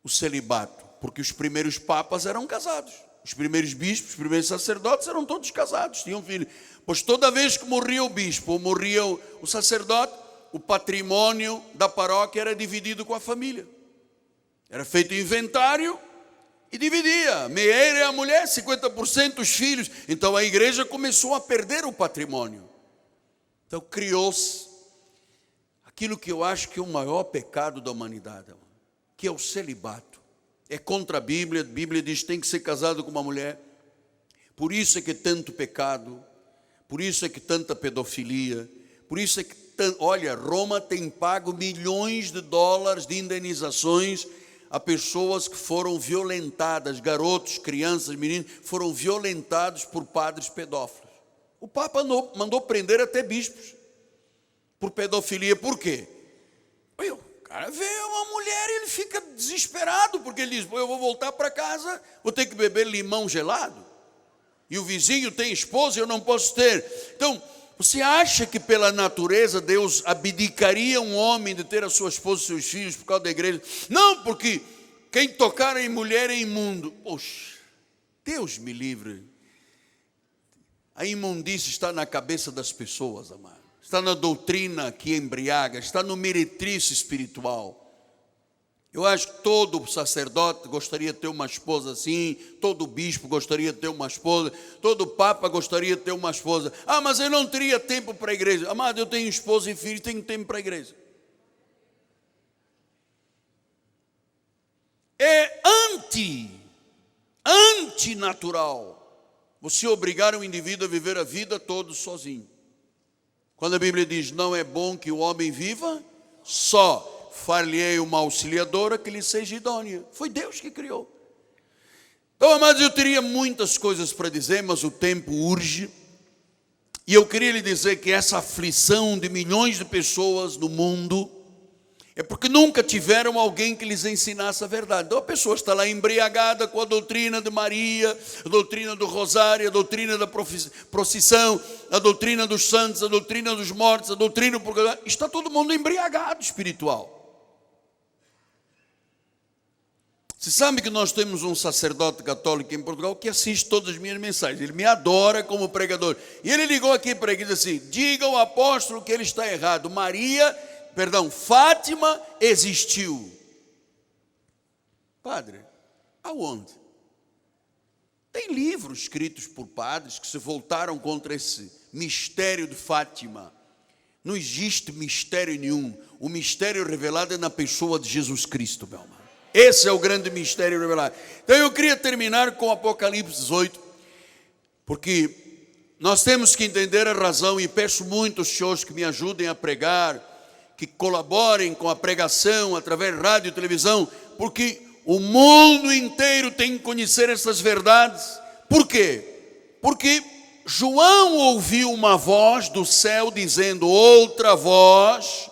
o celibato? Porque os primeiros papas eram casados. Os primeiros bispos, os primeiros sacerdotes eram todos casados, tinham filhos. Pois toda vez que morria o bispo ou morria o sacerdote, o patrimônio da paróquia era dividido com a família. Era feito inventário e dividia. Meia é a mulher, 50% os filhos. Então a igreja começou a perder o patrimônio. Então criou-se aquilo que eu acho que é o maior pecado da humanidade, que é o celibato. É contra a Bíblia diz que tem que ser casado com uma mulher. Por isso é que tanto pecado, por isso é que tanta pedofilia, por isso é que, olha, Roma tem pago milhões de dólares de indenizações a pessoas que foram violentadas, garotos, crianças, meninos, foram violentados por padres pedófilos. O Papa mandou prender até bispos por pedofilia. Por quê? O cara vê uma mulher e ele fica desesperado, porque ele diz, eu vou voltar para casa, vou ter que beber limão gelado, e o vizinho tem esposa e eu não posso ter. Então, você acha que pela natureza Deus abdicaria um homem de ter a sua esposa e seus filhos por causa da igreja? Não, porque quem tocar em mulher é imundo. Poxa, Deus me livre. A imundície está na cabeça das pessoas, amado. Está na doutrina que embriaga, está no meretriz espiritual. Eu acho que todo sacerdote gostaria de ter uma esposa assim, todo bispo gostaria de ter uma esposa, todo papa gostaria de ter uma esposa. Ah, mas eu não teria tempo para a igreja. Amado, eu tenho esposa e filho, tenho tempo para a igreja. É antinatural você obrigar um indivíduo a viver a vida todo sozinho. Quando a Bíblia diz, não é bom que o homem viva só, far-lhe-ei uma auxiliadora que lhe seja idônea. Foi Deus que criou. Então, amados, eu teria muitas coisas para dizer, mas o tempo urge. E eu queria lhe dizer que essa aflição de milhões de pessoas no mundo é porque nunca tiveram alguém que lhes ensinasse a verdade. Então a pessoa está lá embriagada com a doutrina de Maria, a doutrina do rosário, a doutrina da procissão, a doutrina dos santos, a doutrina dos mortos, a doutrina... Está todo mundo embriagado espiritual. Você sabe que nós temos um sacerdote católico em Portugal que assiste todas as minhas mensagens. Ele me adora como pregador. E ele ligou aqui para ele e disse assim, diga ao apóstolo que ele está errado. Fátima existiu. Padre, aonde? Tem livros escritos por padres que se voltaram contra esse mistério de Fátima. Não existe mistério nenhum. O mistério revelado é na pessoa de Jesus Cristo, meu irmão. Esse é o grande mistério revelado. Então eu queria terminar com Apocalipse 18, porque nós temos que entender a razão, e peço muito aos senhores que me ajudem a pregar, que colaborem com a pregação através de rádio e televisão, porque o mundo inteiro tem que conhecer essas verdades. Por quê? Porque João ouviu uma voz do céu dizendo, outra voz,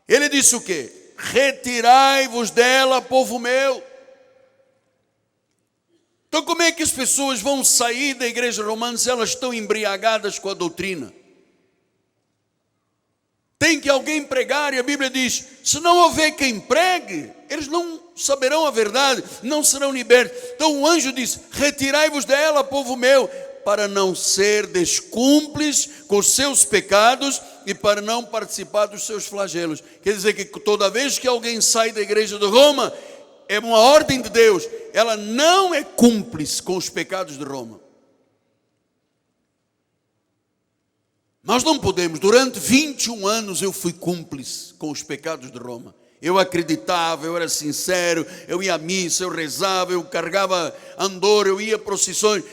ele disse o quê? Retirai-vos dela, povo meu. Então como é que as pessoas vão sair da igreja romana se elas estão embriagadas com a doutrina? Tem que alguém pregar, e a Bíblia diz, se não houver quem pregue, eles não saberão a verdade, não serão libertos. Então o anjo diz, retirai-vos dela, povo meu, para não ser descúmplices com os seus pecados e para não participar dos seus flagelos. Quer dizer que toda vez que alguém sai da igreja de Roma, é uma ordem de Deus, ela não é cúmplice com os pecados de Roma. Nós não podemos. Durante 21 anos eu fui cúmplice com os pecados de Roma. Eu acreditava, eu era sincero, eu ia à missa, eu rezava, eu carregava andor, eu ia a procissões.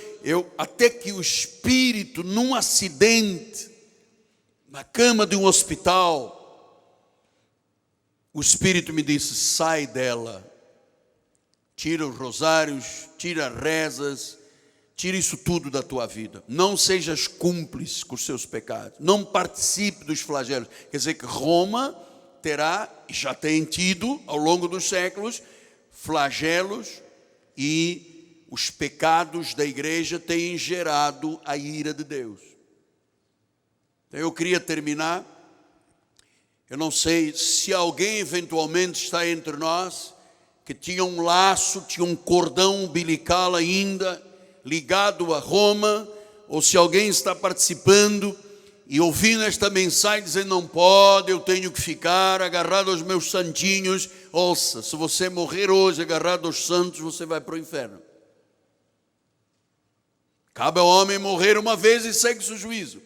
Até que o Espírito, num acidente, na cama de um hospital, o Espírito me disse: sai dela, tira os rosários, tira rezas, tira isso tudo da tua vida. Não sejas cúmplice com os seus pecados, não participe dos flagelos. Quer dizer que Roma terá, e já tem tido ao longo dos séculos, flagelos, e os pecados da igreja têm gerado a ira de Deus. Então eu queria terminar. Eu não sei se alguém eventualmente está entre nós que tinha um laço, tinha um cordão umbilical ainda ligado a Roma, ou se alguém está participando e ouvindo esta mensagem dizendo: não pode, eu tenho que ficar agarrado aos meus santinhos. Ouça, se você morrer hoje agarrado aos santos, você vai para o inferno. Cabe ao homem morrer uma vez e segue-se o juízo.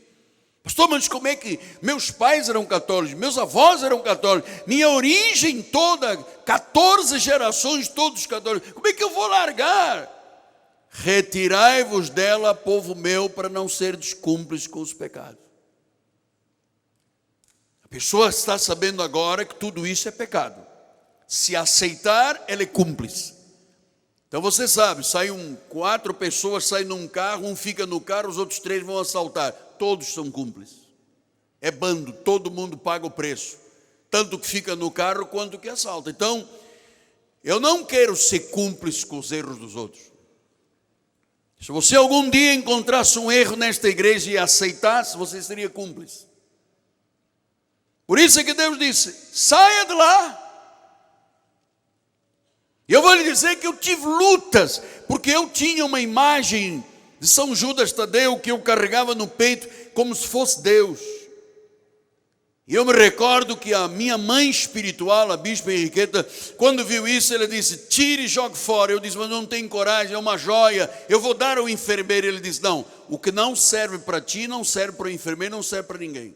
Pastor, mas como é que meus pais eram católicos, meus avós eram católicos, minha origem toda, 14 gerações, todos católicos, como é que eu vou largar? Retirai-vos dela, povo meu, para não serdes cúmplices com os pecados. A pessoa está sabendo agora que tudo isso é pecado. Se aceitar, ela é cúmplice. Então você sabe, 4 pessoas saem num carro, um fica no carro, os outros 3 vão assaltar. Todos são cúmplices. É bando, todo mundo paga o preço. Tanto que fica no carro quanto que assalta. Então, eu não quero ser cúmplice com os erros dos outros. Se você algum dia encontrasse um erro nesta igreja e aceitasse, você seria cúmplice. Por isso é que Deus disse: saia de lá. E eu vou lhe dizer que eu tive lutas, porque eu tinha uma imagem de São Judas Tadeu que eu carregava no peito como se fosse Deus. E eu me recordo que a minha mãe espiritual, a Bispa Henriqueta, quando viu isso, ela disse: tire e jogue fora. Eu disse: mas não tenho coragem, é uma joia, eu vou dar ao enfermeiro. Ele disse: não, o que não serve para ti, não serve para o enfermeiro, não serve para ninguém.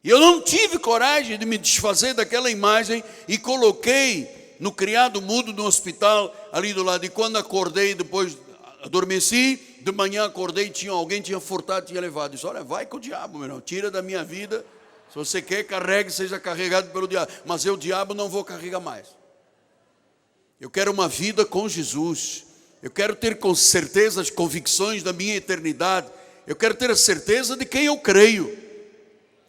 E eu não tive coragem de me desfazer daquela imagem e coloquei no criado mudo no hospital ali do lado. E quando acordei, depois adormeci, de manhã acordei, alguém tinha furtado, tinha levado. Disse: olha, vai com o diabo, meu irmão, tira da minha vida. Se você quer, carregue, seja carregado pelo diabo. Mas eu, diabo, não vou carregar mais. Eu quero uma vida com Jesus. Eu quero ter com certeza as convicções da minha eternidade. Eu quero ter a certeza de quem eu creio.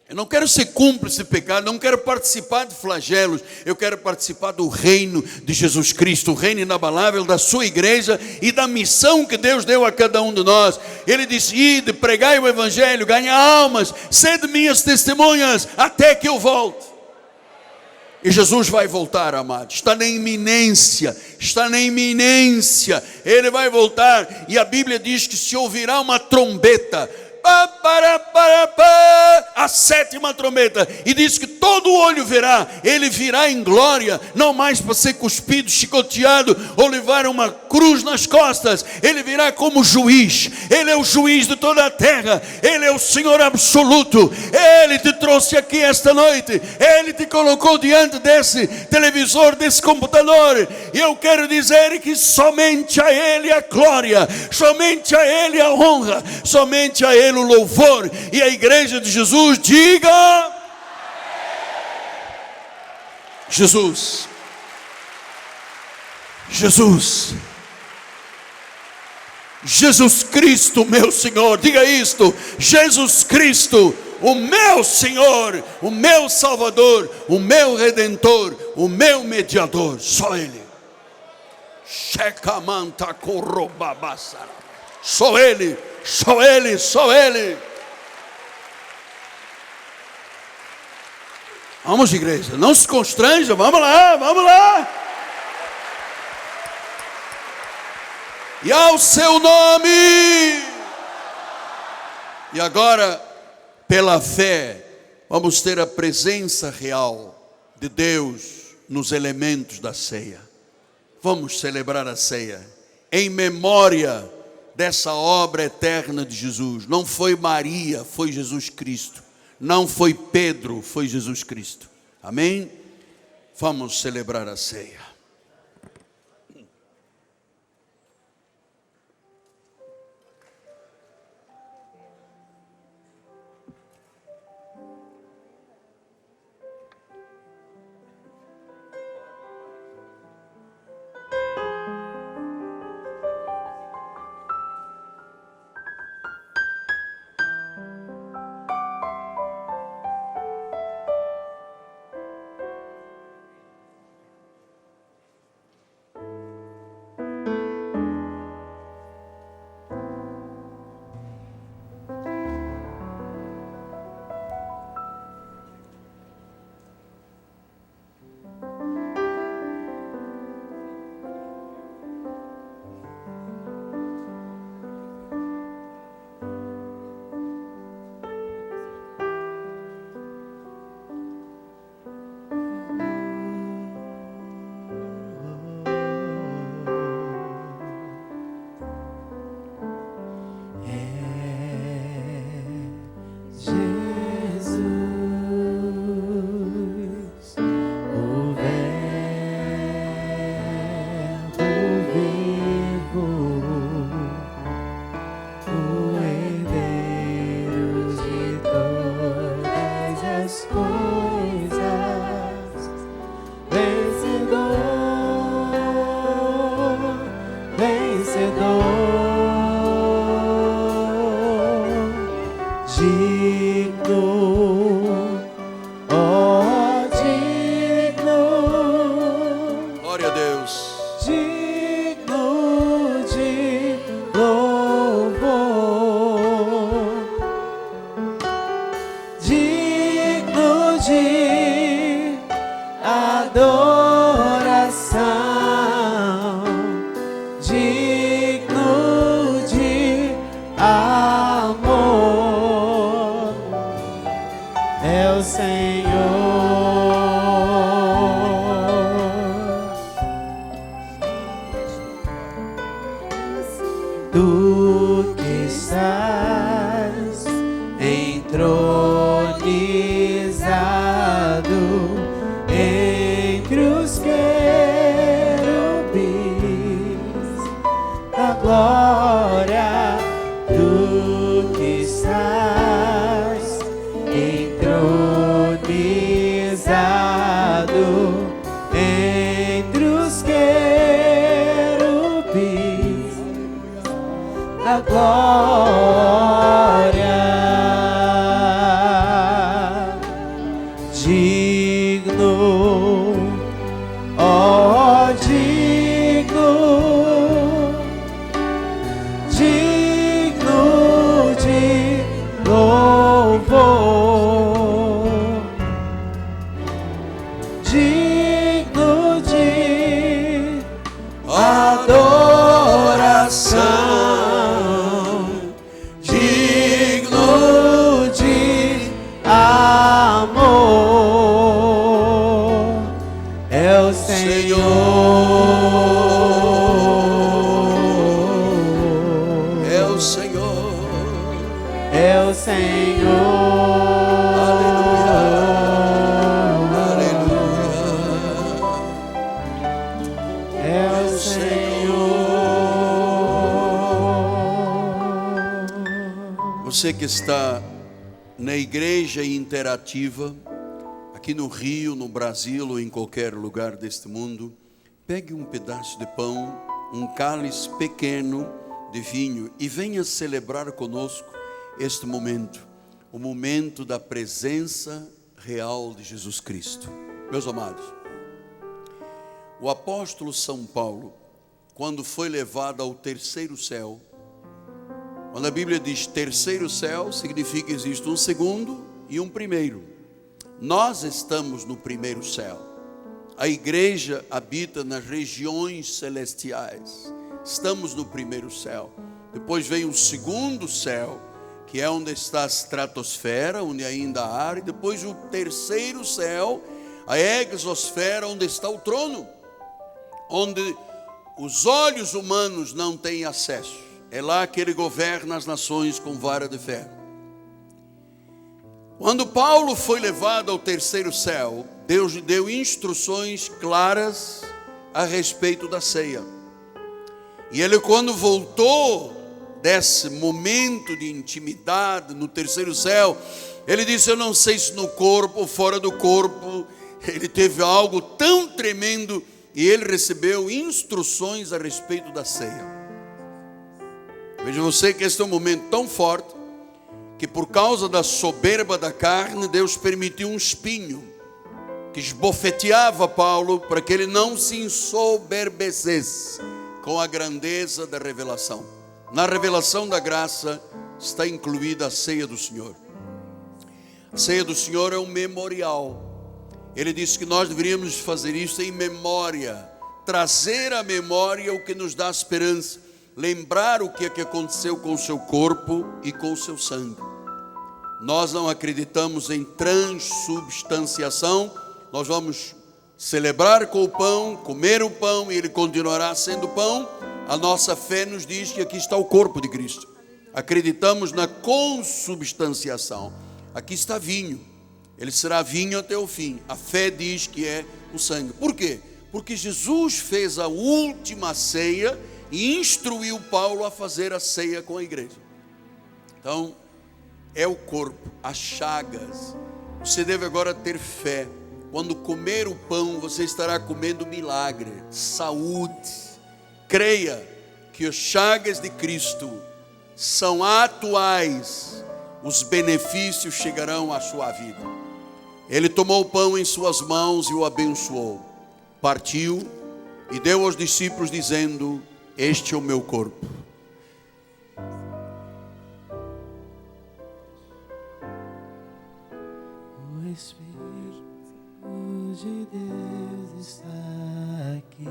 Eu não quero ser cúmplice de pecado, não quero participar de flagelos. Eu quero participar do reino de Jesus Cristo, o reino inabalável da sua igreja e da missão que Deus deu a cada um de nós. Ele disse: ide, pregai o evangelho, ganhai almas, sede minhas testemunhas até que eu volte. E Jesus vai voltar, amados. Está na iminência. Ele vai voltar. E a Bíblia diz que se ouvirá uma trombeta, a 7ª trombeta, e diz que todo olho verá. Ele virá em glória, não mais para ser cuspido, chicoteado ou levar uma cruz nas costas. Ele virá como juiz. Ele é o juiz de toda a terra. Ele é o Senhor absoluto. Ele te trouxe aqui esta noite. Ele te colocou diante desse televisor, desse computador. E eu quero dizer que somente a Ele a glória, somente a Ele a honra, somente a Ele o louvor. E a igreja de Jesus diga: Jesus, Jesus, Jesus Cristo, meu Senhor. Diga isto: Jesus Cristo, o meu Senhor, o meu Salvador, o meu Redentor, o meu Mediador. Só Ele. Só Ele, só Ele, só Ele. Vamos, igreja, não se constranja, vamos lá, vamos lá. E ao seu nome. E agora, pela fé, vamos ter a presença real de Deus nos elementos da ceia. Vamos celebrar a ceia em memória dessa obra eterna de Jesus. Não foi Maria, foi Jesus Cristo. Não foi Pedro, foi Jesus Cristo. Amém? Vamos celebrar a ceia. Tu que estás entronizado entre os querubins da glória, tu que estás entronizado entre os querubins da glória, digno, ó digno, digno de louvor, digno de adoração. Você que está na igreja interativa, aqui no Rio, no Brasil ou em qualquer lugar deste mundo, pegue um pedaço de pão, um cálice pequeno de vinho e venha celebrar conosco este momento, o momento da presença real de Jesus Cristo. Meus amados, o apóstolo São Paulo, quando foi levado ao terceiro céu, quando a Bíblia diz terceiro céu, significa que existe um segundo e um primeiro. Nós estamos no primeiro céu. A igreja habita nas regiões celestiais. Estamos no primeiro céu. Depois vem o segundo céu, que é onde está a estratosfera, onde ainda há ar. E depois o terceiro céu, a exosfera, onde está o trono, onde os olhos humanos não têm acesso. É lá que ele governa as nações com vara de ferro. Quando Paulo foi levado ao terceiro céu, Deus lhe deu instruções claras a respeito da ceia. E ele, quando voltou desse momento de intimidade no terceiro céu, ele disse: eu não sei se no corpo ou fora do corpo, ele teve algo tão tremendo, e ele recebeu instruções a respeito da ceia. Veja você que este é um momento tão forte, que por causa da soberba da carne, Deus permitiu um espinho, que esbofeteava Paulo, para que ele não se ensoberbecesse com a grandeza da revelação. Na revelação da graça está incluída a ceia do Senhor. A ceia do Senhor é um memorial. Ele disse que nós deveríamos fazer isso em memória, trazer à memória o que nos dá esperança, lembrar o que aconteceu com o seu corpo e com o seu sangue. Nós não acreditamos em transubstanciação. Nós vamos celebrar com o pão, comer o pão e ele continuará sendo pão. A nossa fé nos diz que aqui está o corpo de Cristo. Acreditamos na consubstanciação. Aqui está vinho, ele será vinho até o fim. A fé diz que é o sangue. Por quê? Porque Jesus fez a última ceia e instruiu Paulo a fazer a ceia com a igreja. Então, é o corpo, as chagas. Você deve agora ter fé. Quando comer o pão, você estará comendo milagre, saúde. Creia que as chagas de Cristo são atuais. Os benefícios chegarão à sua vida. Ele tomou o pão em suas mãos e o abençoou. Partiu e deu aos discípulos dizendo: este é o meu corpo. O Espírito de Deus está aqui,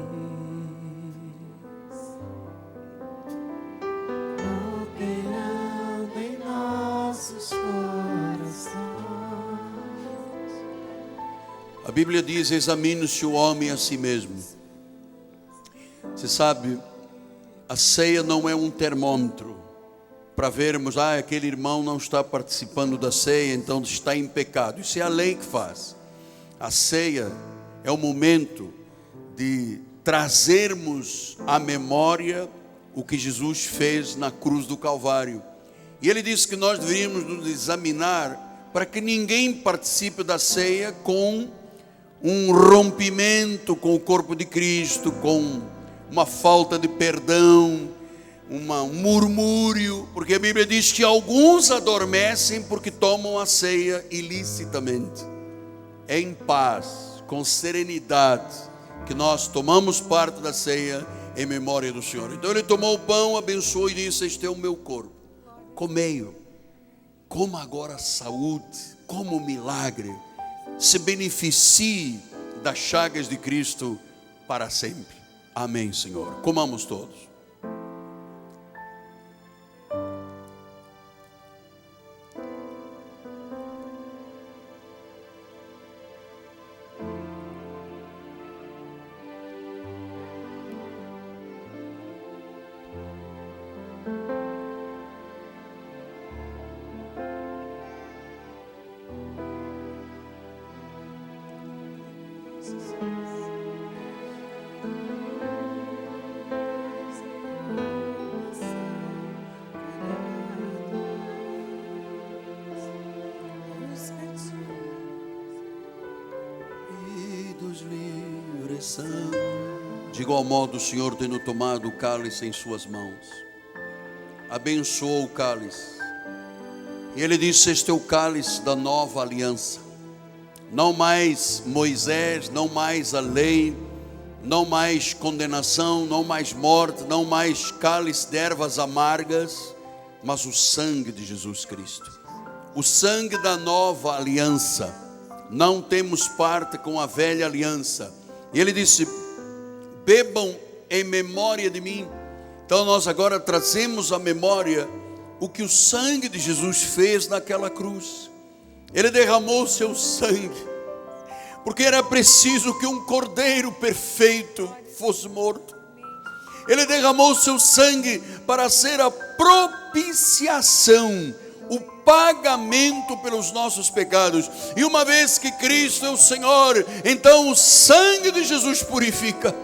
operando em nossos corações. A Bíblia diz: examine-se o homem a si mesmo. Você sabe, a ceia não é um termômetro para vermos, aquele irmão não está participando da ceia, então está em pecado. Isso é a lei que faz. A ceia é o momento de trazermos à memória o que Jesus fez na cruz do Calvário. E ele disse que nós deveríamos nos examinar para que ninguém participe da ceia com um rompimento com o corpo de Cristo, com uma falta de perdão, um murmúrio, porque a Bíblia diz que alguns adormecem porque tomam a ceia ilicitamente. É em paz, com serenidade, que nós tomamos parte da ceia em memória do Senhor. Então ele tomou o pão, abençoou e disse: este é o meu corpo, comei-o, coma agora a saúde, como milagre, se beneficie das chagas de Cristo para sempre. Amém, Senhor. Comamos todos. De igual modo, o Senhor, tendo tomado o cálice em suas mãos, abençoou o cálice, e ele disse: este é o cálice da nova aliança. Não mais Moisés, não mais a lei, não mais condenação, não mais morte, não mais cálice de ervas amargas, mas o sangue de Jesus Cristo, o sangue da nova aliança. Não temos parte com a velha aliança. E ele disse: bebam em memória de mim. Então nós agora trazemos à memória o que o sangue de Jesus fez naquela cruz. Ele derramou o seu sangue, porque era preciso que um cordeiro perfeito fosse morto. Ele derramou seu sangue para ser a propiciação, o pagamento pelos nossos pecados. E uma vez que Cristo é o Senhor, então o sangue de Jesus purifica,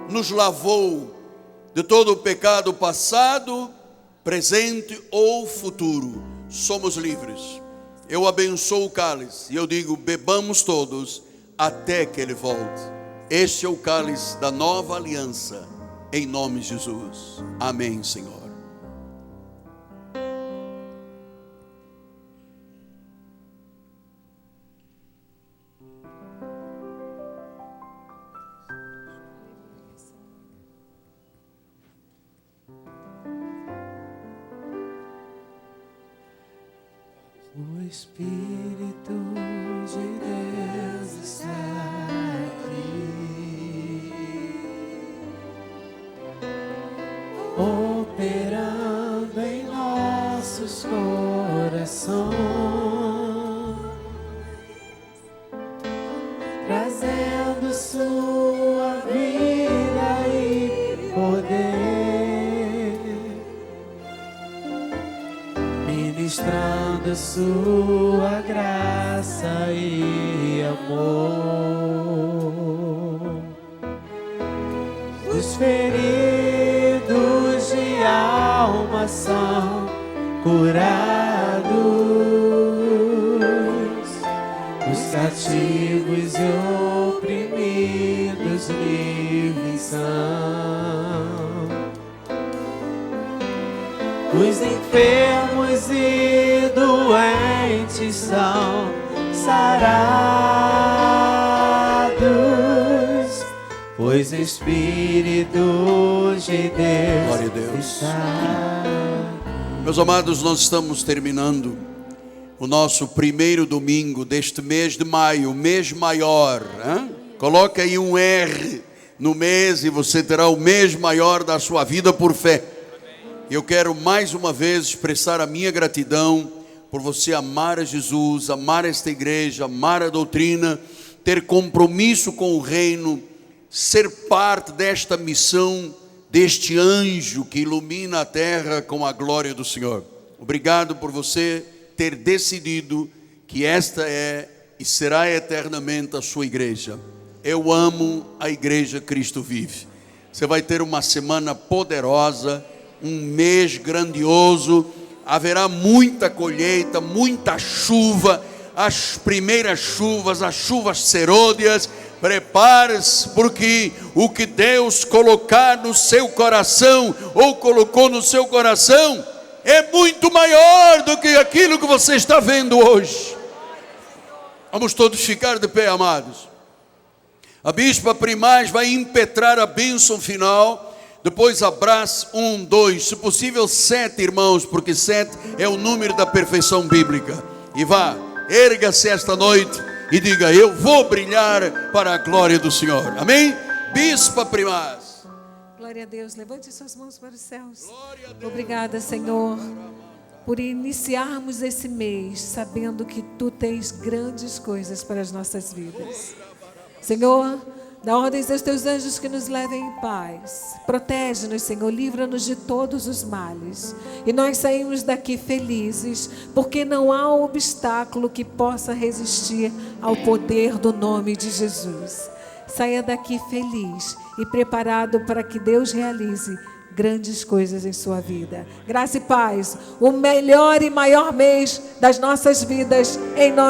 nos lavou de todo o pecado passado, presente ou futuro. Somos livres. Eu abençoo o cálice e eu digo: bebamos todos até que Ele volte. Este é o cálice da nova aliança, em nome de Jesus. Amém, Senhor. O Espírito de Deus está aqui, operando em nossos corações, trazendo sua vida e poder, ministrando sua graça e amor. Os feridos de alma são curados, os cativos e oprimidos livres são. Os enfermos e doentes são sarados, pois o Espírito de Deus, Glória a Deus. está. Meus amados, nós estamos terminando o nosso primeiro domingo deste mês de maio, o mês maior, hein? Coloca aí um R no mês e você terá o mês maior da sua vida por fé. Eu quero mais uma vez expressar a minha gratidão por você amar a Jesus, amar esta igreja, amar a doutrina, ter compromisso com o reino, ser parte desta missão, deste anjo que ilumina a terra com a glória do Senhor. Obrigado por você ter decidido que esta é e será eternamente a sua igreja. Eu amo a igreja Cristo Vive. Você vai ter uma semana poderosa, um mês grandioso, haverá muita colheita, muita chuva, as primeiras chuvas, as chuvas serôdias. Prepare-se, porque o que Deus colocar no seu coração, ou colocou no seu coração, é muito maior do que aquilo que você está vendo hoje. Vamos todos ficar de pé, amados. A bispa primaz vai impetrar a bênção final. Depois abrace 1, 2, se possível 7 irmãos, porque 7 é o número da perfeição bíblica. E vá, erga-se esta noite e diga: eu vou brilhar para a glória do Senhor. Amém? Bispa primaz. Glória a Deus, levante suas mãos para os céus. Obrigada, Senhor, por iniciarmos esse mês sabendo que Tu tens grandes coisas para as nossas vidas. Senhor, dá ordens aos Teus anjos que nos levem em paz. Protege-nos, Senhor, livra-nos de todos os males. E nós saímos daqui felizes, porque não há obstáculo que possa resistir ao poder do nome de Jesus. Saia daqui feliz e preparado para que Deus realize grandes coisas em sua vida. Graça e paz, o melhor e maior mês das nossas vidas, em nome